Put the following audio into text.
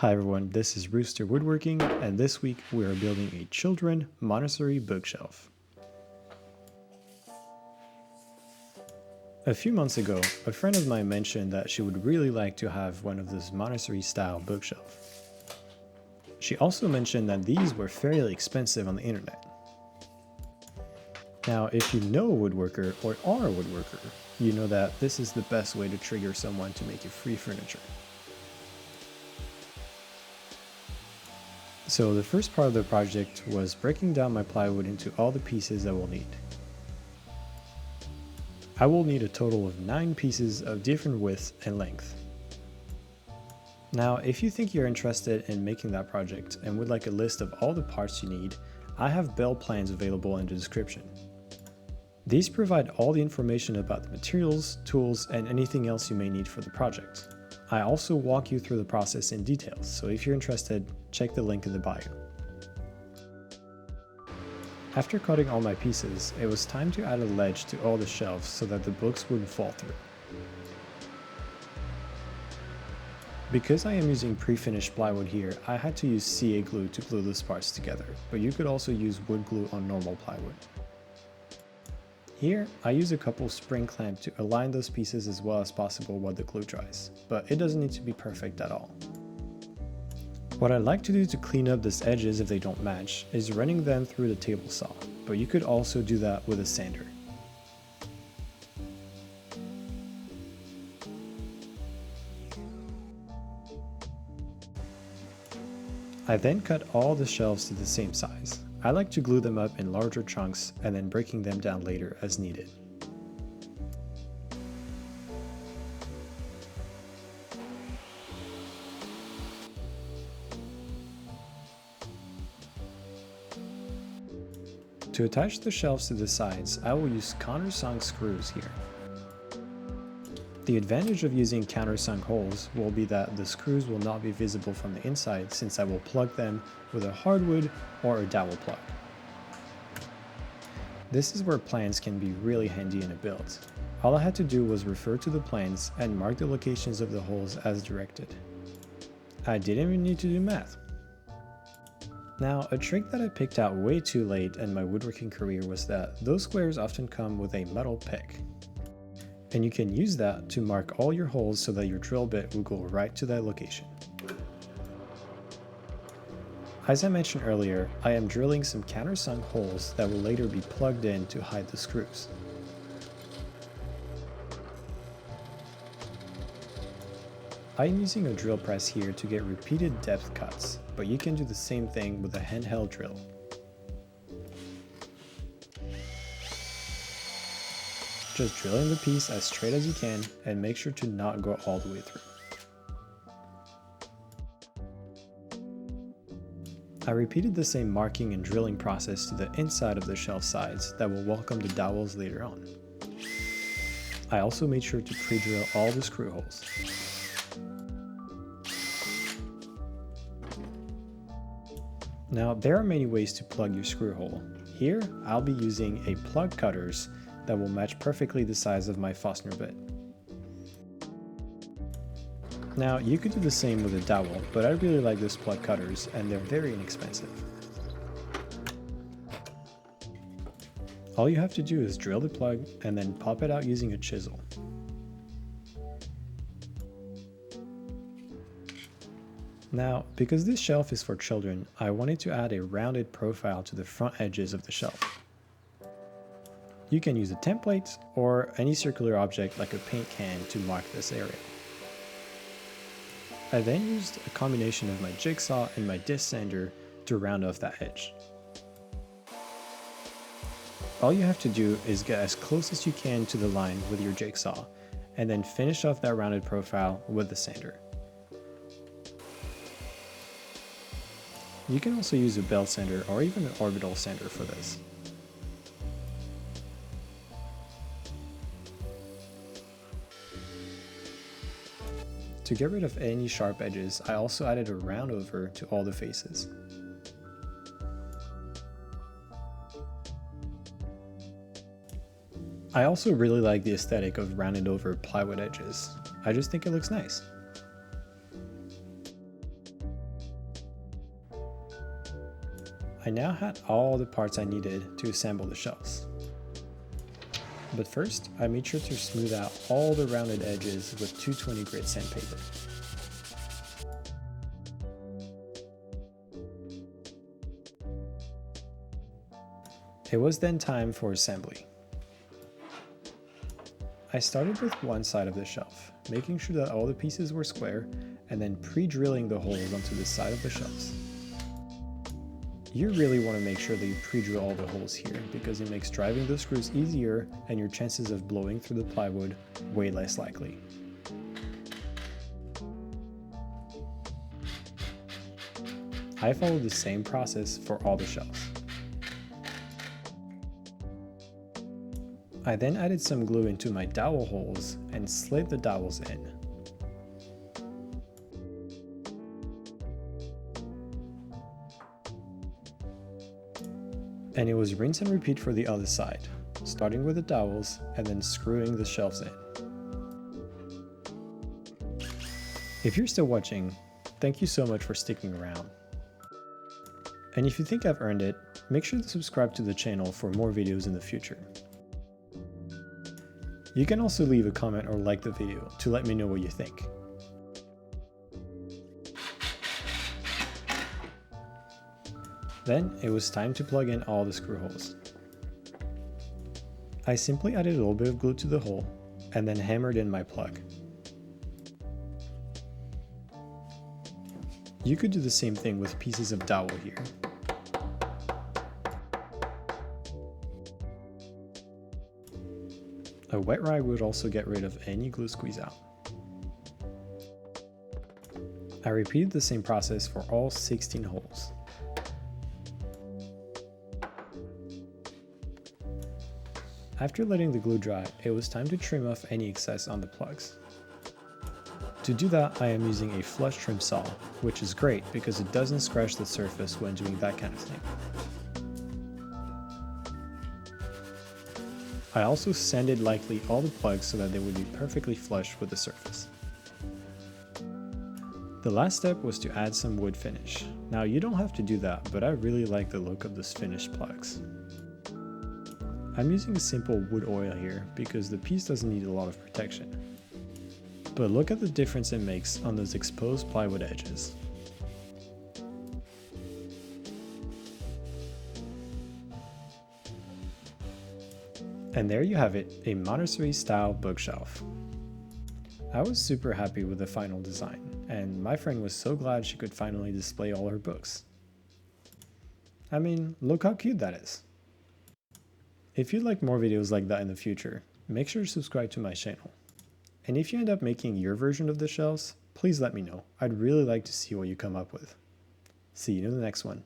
Hi everyone, this is Rooster Woodworking, and this week we are building a children Montessori bookshelf. A few months ago, a friend of mine mentioned that she would really like to have one of those Montessori style bookshelves. She also mentioned that these were fairly expensive on the internet. Now, if you know a woodworker or are a woodworker, you know that this is the best way to trigger someone to make you free furniture. So the first part of the project was breaking down my plywood into all the pieces I will need. I will need a total of 9 pieces of different width and length. Now, if you think you're interested in making that project and would like a list of all the parts you need, I have build plans available in the description. These provide all the information about the materials, tools, and anything else you may need for the project. I also walk you through the process in detail, so if you're interested, check the link in the bio. After cutting all my pieces, it was time to add a ledge to all the shelves so that the books wouldn't fall through. Because I am using pre-finished plywood here, I had to use CA glue to glue those parts together, but you could also use wood glue on normal plywood. Here, I use a couple spring clamps to align those pieces as well as possible while the glue dries, but it doesn't need to be perfect at all. What I like to do to clean up these edges if they don't match is running them through the table saw, but you could also do that with a sander. I then cut all the shelves to the same size. I like to glue them up in larger chunks and then breaking them down later as needed. To attach the shelves to the sides, I will use countersunk screws here. The advantage of using countersunk holes will be that the screws will not be visible from the inside since I will plug them with a hardwood or a dowel plug. This is where plans can be really handy in a build. All I had to do was refer to the plans and mark the locations of the holes as directed. I didn't even need to do math. Now, a trick that I picked out way too late in my woodworking career was that those squares often come with a metal pick. And you can use that to mark all your holes so that your drill bit will go right to that location. As I mentioned earlier, I am drilling some countersunk holes that will later be plugged in to hide the screws. I am using a drill press here to get repeated depth cuts, but you can do the same thing with a handheld drill. Just drill in the piece as straight as you can and make sure to not go all the way through. I repeated the same marking and drilling process to the inside of the shelf sides that will welcome the dowels later on. I also made sure to pre-drill all the screw holes. Now, there are many ways to plug your screw hole. Here, I'll be using a plug cutters that will match perfectly the size of my Fastener bit. Now, you could do the same with a dowel, but I really like these plug cutters and they're very inexpensive. All you have to do is drill the plug and then pop it out using a chisel. Now, because this shelf is for children, I wanted to add a rounded profile to the front edges of the shelf. You can use a template or any circular object like a paint can to mark this area. I then used a combination of my jigsaw and my disc sander to round off that edge. All you have to do is get as close as you can to the line with your jigsaw, and then finish off that rounded profile with the sander. You can also use a belt sander or even an orbital sander for this. To get rid of any sharp edges, I also added a round over to all the faces. I also really like the aesthetic of rounded over plywood edges. I just think it looks nice. I now had all the parts I needed to assemble the shelves. But first, I made sure to smooth out all the rounded edges with 220 grit sandpaper. It was then time for assembly. I started with one side of the shelf, making sure that all the pieces were square, and then pre-drilling the holes onto the side of the shelves. You really want to make sure that you pre-drill all the holes here because it makes driving the screws easier and your chances of blowing through the plywood way less likely. I followed the same process for all the shelves. I then added some glue into my dowel holes and slid the dowels in. And it was rinse and repeat for the other side, starting with the dowels and then screwing the shelves in. If you're still watching, thank you so much for sticking around. And if you think I've earned it, make sure to subscribe to the channel for more videos in the future. You can also leave a comment or like the video to let me know what you think. Then it was time to plug in all the screw holes. I simply added a little bit of glue to the hole and then hammered in my plug. You could do the same thing with pieces of dowel here. A wet rag would also get rid of any glue squeeze out. I repeated the same process for all 16 holes. After letting the glue dry, it was time to trim off any excess on the plugs. To do that, I am using a flush trim saw, which is great because it doesn't scratch the surface when doing that kind of thing. I also sanded lightly all the plugs so that they would be perfectly flush with the surface. The last step was to add some wood finish. Now you don't have to do that, but I really like the look of those finished plugs. I'm using a simple wood oil here because the piece doesn't need a lot of protection. But look at the difference it makes on those exposed plywood edges. And there you have it, a Montessori style bookshelf. I was super happy with the final design, and my friend was so glad she could finally display all her books. I mean, look how cute that is. If you'd like more videos like that in the future, make sure to subscribe to my channel. And if you end up making your version of the shelves, please let me know. I'd really like to see what you come up with. See you in the next one.